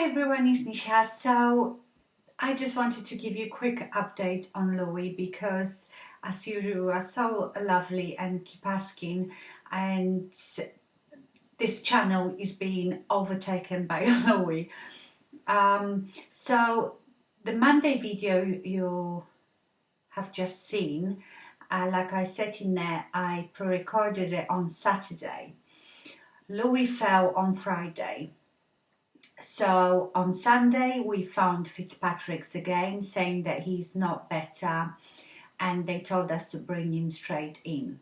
everyone, it's Nisha. So I just wanted to give you a quick update on Louis because as usual you are so lovely and keep asking, and this channel is being overtaken by Louis. So the Monday video you have just seen, like I said in there, I pre-recorded it on Saturday. Louis fell on Friday. So on Sunday we found Fitzpatrick's again, saying that he's not better, and they told us to bring him straight in.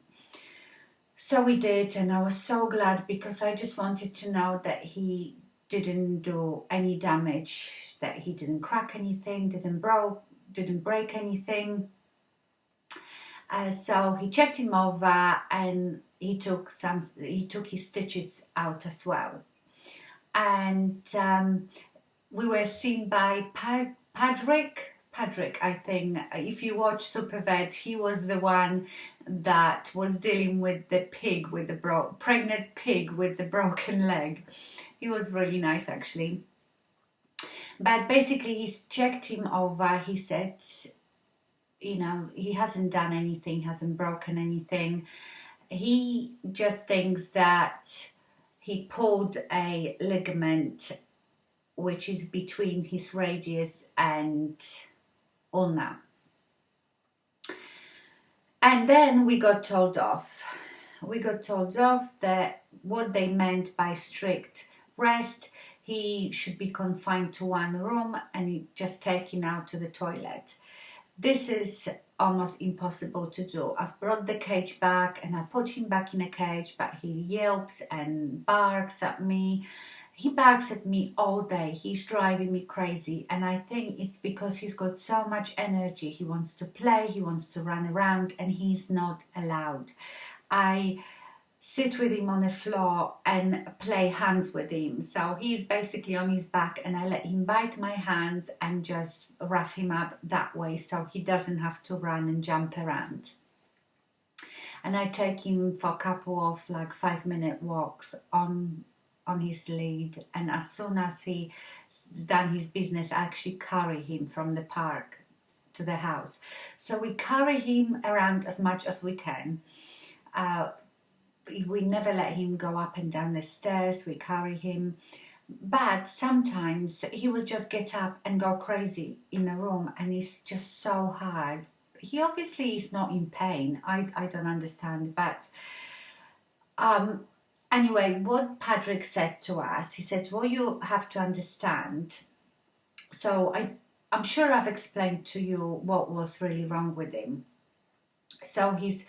So we did, and I was so glad because I just wanted to know that he didn't do any damage, that he didn't crack anything, didn't break anything. So he checked him over and he took his stitches out as well. And we were seen by Patrick, I think. If you watch Supervet, he was the one that was dealing with the pig, with the pregnant pig with the broken leg. He was really nice, actually. But basically, he's checked him over. He said, you know, he hasn't done anything, hasn't broken anything. He just thinks that he pulled a ligament which is between his radius and ulna. And then we got told off. We got told off that what they meant by strict rest, he should be confined to one room and just taken out to the toilet. This is almost impossible to do. I've brought the cage back and I put him back in a cage, but he yelps and barks at me. He barks at me all day. He's driving me crazy, and I think it's because he's got so much energy. He wants to play, he wants to run around, and he's not allowed. I sit with him on the floor and play hands with him. So he's basically on his back and I let him bite my hands and just rough him up that way so he doesn't have to run and jump around. And I take him for a couple of like 5-minute walks on his lead, and as soon as he's done his business, I actually carry him from the park to the house. So we carry him around as much as we can. We never let him go up and down the stairs. We carry him, but sometimes he will just get up and go crazy in the room, and it's just so hard. He obviously is not in pain. I don't understand, but anyway, what Patrick said to us, he said, well, you have to understand. So I'm sure I've explained to you what was really wrong with him. So his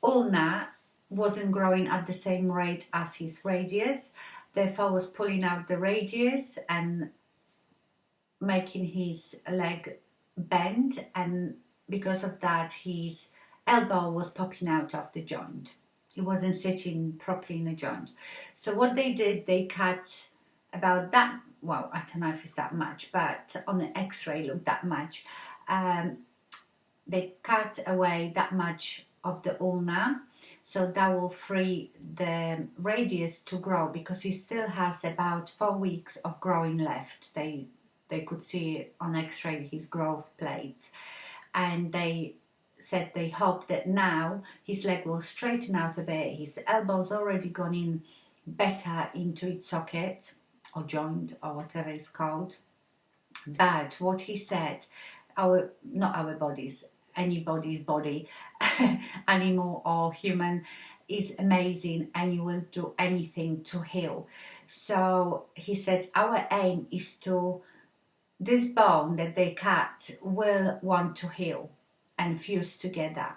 ulna wasn't growing at the same rate as his radius, therefore was pulling out the radius and making his leg bend, and because of that his elbow was popping out of the joint. He wasn't sitting properly in the joint. So what they did, they cut about that, well, I don't know if it's that much, but on the x-ray looked that much. They cut away that much of the ulna, so that will free the radius to grow, because he still has about 4 weeks of growing left. They could see on x-ray his growth plates, and they said they hope that now his leg will straighten out a bit. His elbow's already gone in better into its socket or joint or whatever it's called. But what he said, not our bodies, anybody's body, animal or human, is amazing, and you will do anything to heal. So he said our aim is to, this bone that they cut will want to heal and fuse together,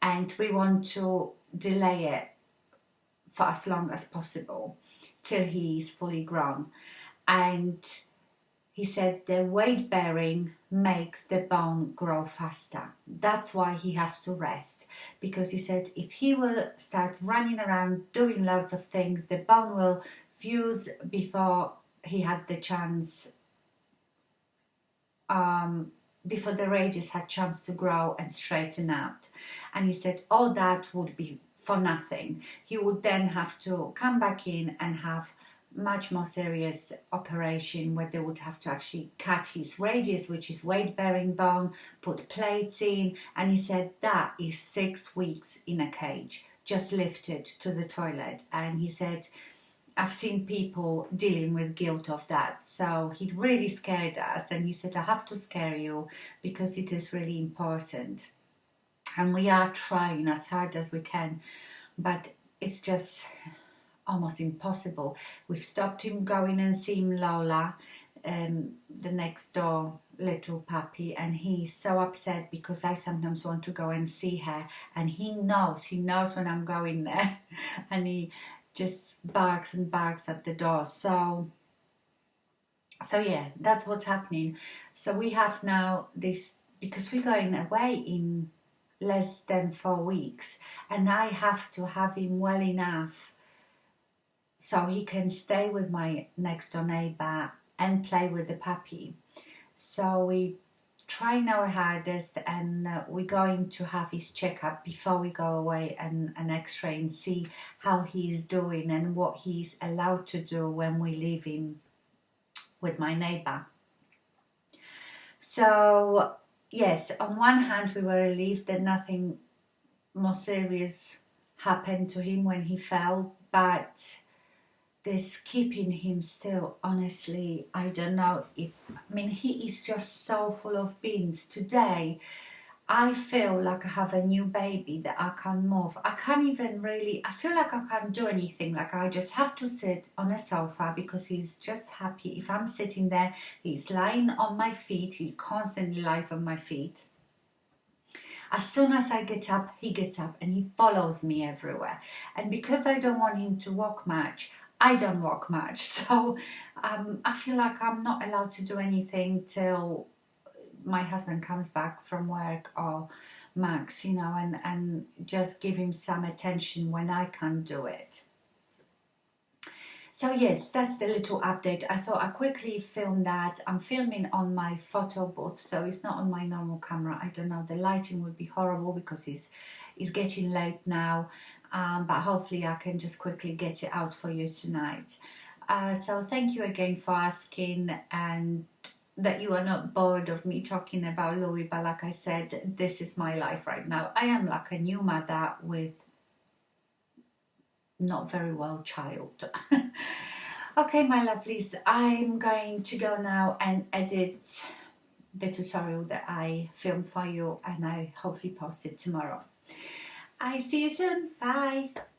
and we want to delay it for as long as possible till he is fully grown. And he said the weight bearing makes the bone grow faster. That's why he has to rest, because he said if he will start running around doing loads of things, the bone will fuse before he had the chance, before the radius had chance to grow and straighten out. And he said all that would be for nothing. He would then have to come back in and have much more serious operation where they would have to actually cut his radius, which is weight-bearing bone, put plates in, and he said that is 6 weeks in a cage, just lifted to the toilet. And he said, I've seen people dealing with guilt of that. So he really scared us, and he said, I have to scare you because it is really important. And we are trying as hard as we can, but it's just almost impossible. We've stopped him going and seeing Lola, the next door little puppy, and he's so upset because I sometimes want to go and see her, and he knows when I'm going there and he just barks and barks at the door. So yeah, that's what's happening. So we have now this, because we're going away in less than 4 weeks, and I have to have him well enough so he can stay with my next door neighbor and play with the puppy. So we trying our hardest, and we're going to have his checkup before we go away, and an x-ray, and see how he's doing and what he's allowed to do when we leave him with my neighbor. So yes, on one hand we were relieved that nothing more serious happened to him when he fell, but this keeping him still, honestly, I don't know if, I mean, he is just so full of beans. Today I feel like I have a new baby, that I can't move. I can't even really, I feel like I can't do anything. Like I just have to sit on a sofa because he's just happy. If I'm sitting there, he's lying on my feet. He constantly lies on my feet. As soon as I get up, he gets up and he follows me everywhere. And because I don't want him to walk much, I don't walk much. So I feel like I'm not allowed to do anything till my husband comes back from work, or Max, you know, and just give him some attention when I can't do it. So yes, that's the little update. I thought I quickly film that. I'm filming on my photo booth, so it's not on my normal camera. I don't know, the lighting would be horrible because it's getting late now, but hopefully I can just quickly get it out for you tonight. So thank you again for asking, and that you are not bored of me talking about Louis, but like I said, this is my life right now. I am like a new mother with not very well child. Okay, my lovelies, I'm going to go now and edit the tutorial that I filmed for you, and I hopefully post it tomorrow. I see you soon. Bye.